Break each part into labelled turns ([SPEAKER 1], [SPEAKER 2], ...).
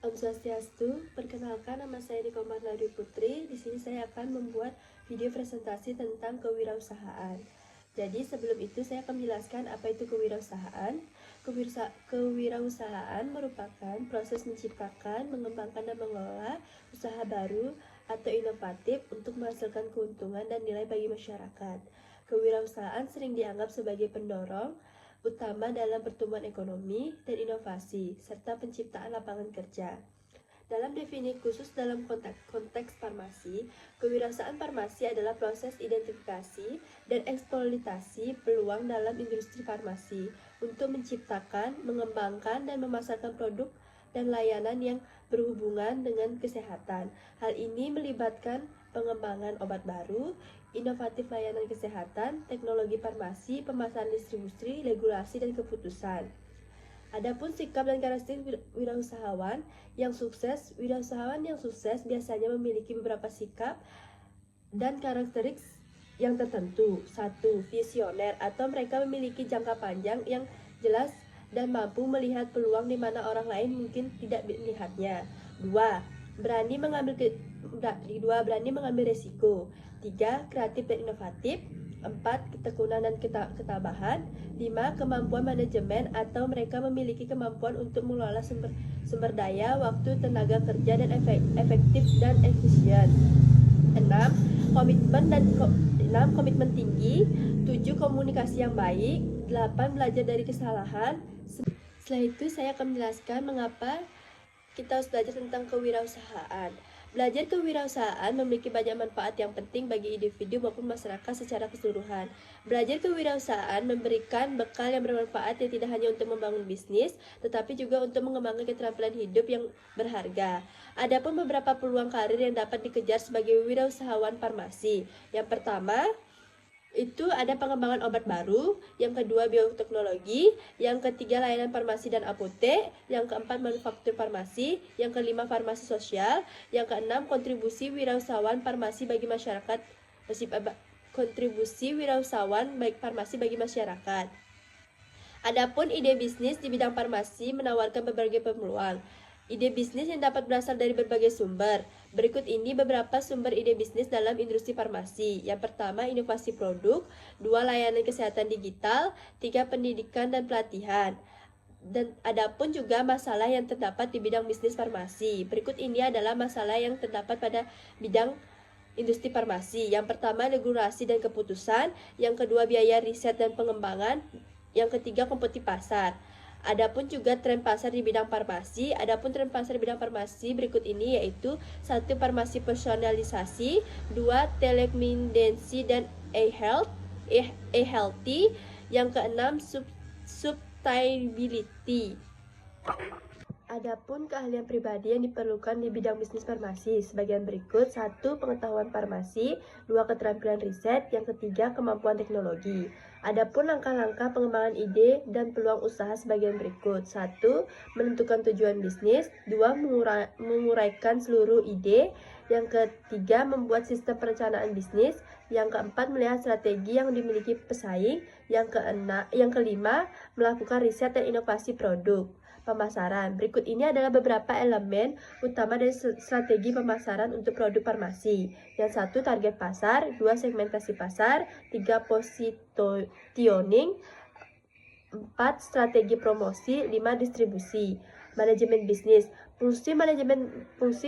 [SPEAKER 1] Om Swastiastu, perkenalkan nama saya Niko Marnadi Putri. Di sini saya akan membuat video presentasi tentang kewirausahaan. Jadi sebelum itu saya akan menjelaskan apa itu kewirausahaan. Kewirausahaan merupakan proses menciptakan, mengembangkan dan mengelola usaha baru atau inovatif untuk menghasilkan keuntungan dan nilai bagi masyarakat. Kewirausahaan sering dianggap sebagai pendorong utama dalam pertumbuhan ekonomi dan inovasi, serta penciptaan lapangan kerja. Dalam definisi khusus dalam konteks farmasi, kewirausahaan farmasi adalah proses identifikasi dan eksploitasi peluang dalam industri farmasi untuk menciptakan, mengembangkan, dan memasarkan produk dan layanan yang berhubungan dengan kesehatan. Hal ini melibatkan pengembangan obat baru, inovatif layanan kesehatan, teknologi farmasi, pemasaran distribusi, regulasi, dan keputusan. Adapun sikap dan karakteristik wirausahawan yang sukses biasanya memiliki beberapa sikap dan karakteristik yang tertentu. 1. Visioner, atau mereka memiliki jangka panjang yang jelas dan mampu melihat peluang di mana orang lain mungkin tidak melihatnya. 2. Berani mengambil resiko. 3. Kreatif dan inovatif. 4. Ketekunan dan ketabahan. 5. Kemampuan manajemen, atau mereka memiliki kemampuan untuk mengelola sumber daya, waktu, tenaga kerja dan efektif dan efisien. 6. Komitmen tinggi. 7. Komunikasi yang baik. 8. Belajar dari kesalahan. Setelah itu saya akan menjelaskan mengapa kita harus belajar tentang kewirausahaan. Belajar kewirausahaan memiliki banyak manfaat yang penting bagi individu maupun masyarakat secara keseluruhan. Belajar kewirausahaan memberikan bekal yang bermanfaat yang tidak hanya untuk membangun bisnis, tetapi juga untuk mengembangkan keterampilan hidup yang berharga. Adapun beberapa peluang karir yang dapat dikejar sebagai wirausahawan farmasi. Yang pertama, itu ada pengembangan obat baru, yang kedua bioteknologi, yang ketiga layanan farmasi dan apotek, yang keempat manufaktur farmasi, yang kelima farmasi sosial, yang keenam kontribusi wirausahawan farmasi bagi masyarakat. Adapun ide bisnis di bidang farmasi menawarkan berbagai peluang. Ide bisnis yang dapat berasal dari berbagai sumber. Berikut ini beberapa sumber ide bisnis dalam industri farmasi. Yang pertama, inovasi produk. 2. Layanan kesehatan digital. 3. Pendidikan dan pelatihan. Dan adapun juga masalah yang terdapat di bidang bisnis farmasi. Berikut ini adalah masalah yang terdapat pada bidang industri farmasi. Yang pertama, regulasi dan keputusan. Yang kedua, biaya riset dan pengembangan. Yang ketiga, kompetisi pasar. Adapun juga tren pasar di bidang farmasi. Berikut ini yaitu 1. Farmasi personalisasi, 2. Telemedicine dan e-healthy, yang keenam sustainability. Adapun keahlian pribadi yang diperlukan di bidang bisnis farmasi sebagian berikut. 1. Pengetahuan farmasi. 2. Keterampilan riset. Yang ketiga, kemampuan teknologi. Adapun langkah-langkah pengembangan ide dan peluang usaha sebagian berikut. 1. Menentukan tujuan bisnis. 2. Menguraikan seluruh ide. Yang ketiga, membuat sistem perencanaan bisnis. Yang keempat, melihat strategi yang dimiliki pesaing. Yang kelima, melakukan riset dan inovasi produk. Pemasaran. Berikut ini adalah beberapa elemen utama dari strategi pemasaran untuk produk farmasi. Yang 1. Target pasar. 2. Segmentasi pasar. 3. Positioning. 4. Strategi promosi. 5. Distribusi. Manajemen bisnis. Fungsi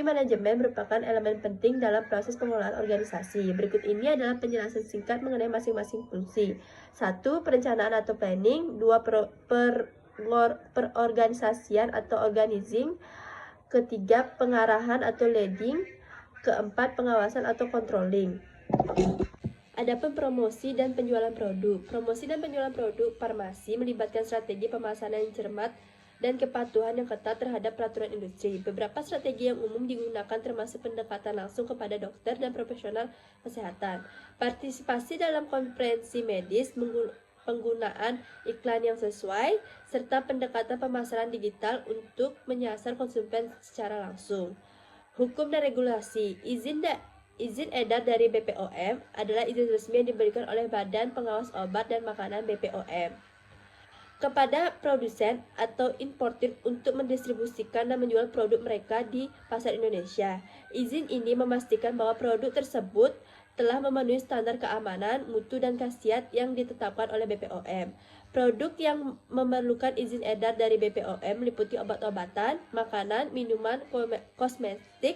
[SPEAKER 1] manajemen merupakan elemen penting dalam proses pengelolaan organisasi. Berikut ini adalah penjelasan singkat mengenai masing-masing fungsi. 1. Perencanaan atau planning. 2. Perorganisasian atau organizing. Ketiga, pengarahan atau leading. Keempat, pengawasan atau controlling. Adapun promosi dan penjualan produk. Promosi dan penjualan produk farmasi melibatkan strategi pemasaran yang cermat dan kepatuhan yang ketat terhadap peraturan industri. Beberapa strategi yang umum digunakan termasuk pendekatan langsung kepada dokter dan profesional kesehatan, partisipasi dalam konferensi medis, penggunaan iklan yang sesuai, serta pendekatan pemasaran digital untuk menyasar konsumen secara langsung. Hukum dan regulasi. Izin edar dari BPOM adalah izin resmi yang diberikan oleh Badan Pengawas Obat dan Makanan BPOM. kepada produsen atau importir untuk mendistribusikan dan menjual produk mereka di pasar Indonesia. Izin ini memastikan bahwa produk tersebut telah memenuhi standar keamanan, mutu, dan khasiat yang ditetapkan oleh BPOM. Produk yang memerlukan izin edar dari BPOM meliputi obat-obatan, makanan, minuman, kosmetik,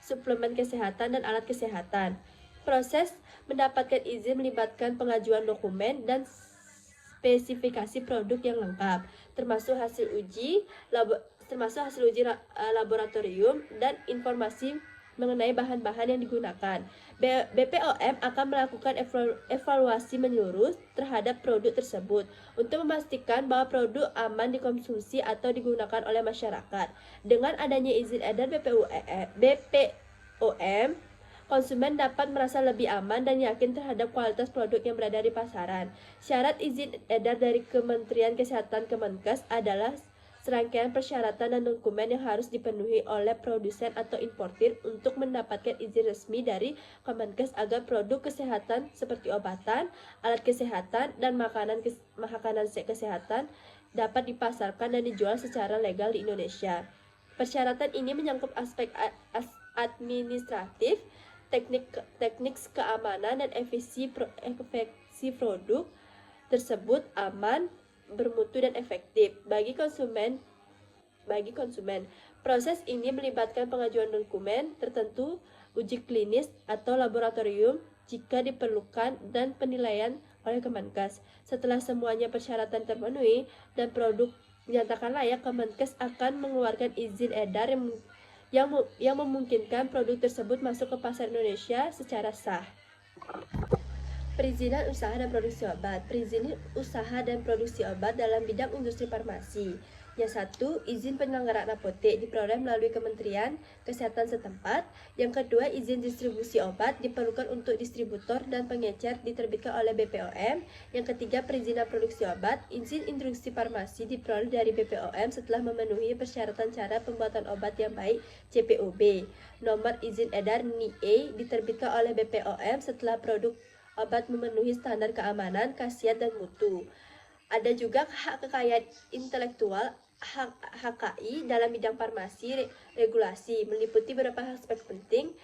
[SPEAKER 1] suplemen kesehatan, dan alat kesehatan. Proses mendapatkan izin melibatkan pengajuan dokumen dan spesifikasi produk yang lengkap, termasuk hasil uji laboratorium dan informasi mengenai bahan-bahan yang digunakan. BPOM akan melakukan evaluasi menyeluruh terhadap produk tersebut untuk memastikan bahwa produk aman dikonsumsi atau digunakan oleh masyarakat. Dengan adanya izin edar BPOM, konsumen dapat merasa lebih aman dan yakin terhadap kualitas produk yang beredar di pasaran. Syarat izin edar dari Kementerian Kesehatan Kemenkes adalah serangkaian persyaratan dan dokumen yang harus dipenuhi oleh produsen atau importir untuk mendapatkan izin resmi dari Kemenkes agar produk kesehatan seperti obatan, alat kesehatan, dan makanan kesehatan dapat dipasarkan dan dijual secara legal di Indonesia. Persyaratan ini menyangkut aspek administratif, teknik keamanan, dan efektivitas produk tersebut aman, bermutu, dan efektif bagi konsumen. Proses ini melibatkan pengajuan dokumen tertentu, uji klinis atau laboratorium jika diperlukan, dan penilaian oleh Kemenkes. Setelah semuanya persyaratan terpenuhi dan produk dinyatakan layak, Kemenkes akan mengeluarkan izin edar yang memungkinkan produk tersebut masuk ke pasar Indonesia secara sah. Perizinan usaha dan produksi obat. Perizinan usaha dan produksi obat dalam bidang industri farmasi. Yang satu, izin penyelenggaraan apotek diperoleh melalui Kementerian Kesehatan setempat. Yang kedua, izin distribusi obat diperlukan untuk distributor dan pengecer diterbitkan oleh BPOM. Yang ketiga, perizinan produksi obat. Izin industri farmasi diperoleh dari BPOM setelah memenuhi persyaratan cara pembuatan obat yang baik CPOB. Nomor izin edar NIE diterbitkan oleh BPOM setelah produk obat memenuhi standar keamanan, khasiat, dan mutu. Ada juga hak kekayaan intelektual HKI dalam bidang farmasi. Regulasi meliputi beberapa aspek penting.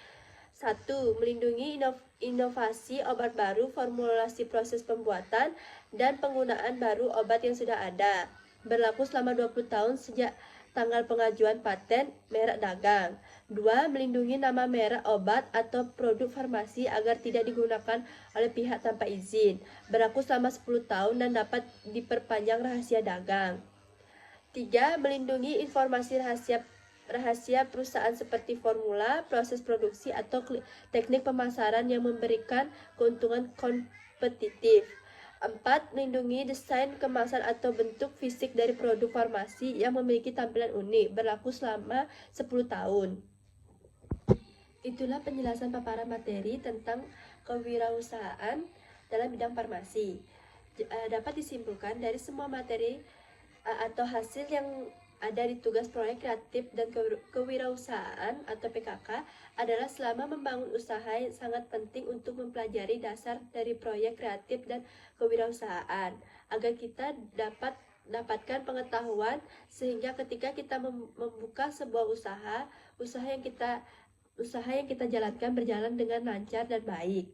[SPEAKER 1] 1. Melindungi inovasi obat baru, formulasi proses pembuatan, dan penggunaan baru obat yang sudah ada. Berlaku selama 20 tahun sejak tanggal pengajuan paten merek dagang. 2. Melindungi nama merek obat atau produk farmasi agar tidak digunakan oleh pihak tanpa izin. Berlaku selama 10 tahun dan dapat diperpanjang rahasia dagang. 3. Melindungi informasi rahasia perusahaan seperti formula, proses produksi, atau teknik pemasaran yang memberikan keuntungan kompetitif. 4. Melindungi desain, kemasan, atau bentuk fisik dari produk farmasi yang memiliki tampilan unik. Berlaku selama 10 tahun. Itulah penjelasan paparan materi tentang kewirausahaan dalam bidang farmasi. Dapat disimpulkan dari semua materi atau hasil yang ada di tugas proyek kreatif dan kewirausahaan atau PKK adalah selama membangun usaha yang sangat penting untuk mempelajari dasar dari proyek kreatif dan kewirausahaan agar kita dapatkan pengetahuan sehingga ketika kita membuka sebuah usaha yang kita jalankan berjalan dengan lancar dan baik.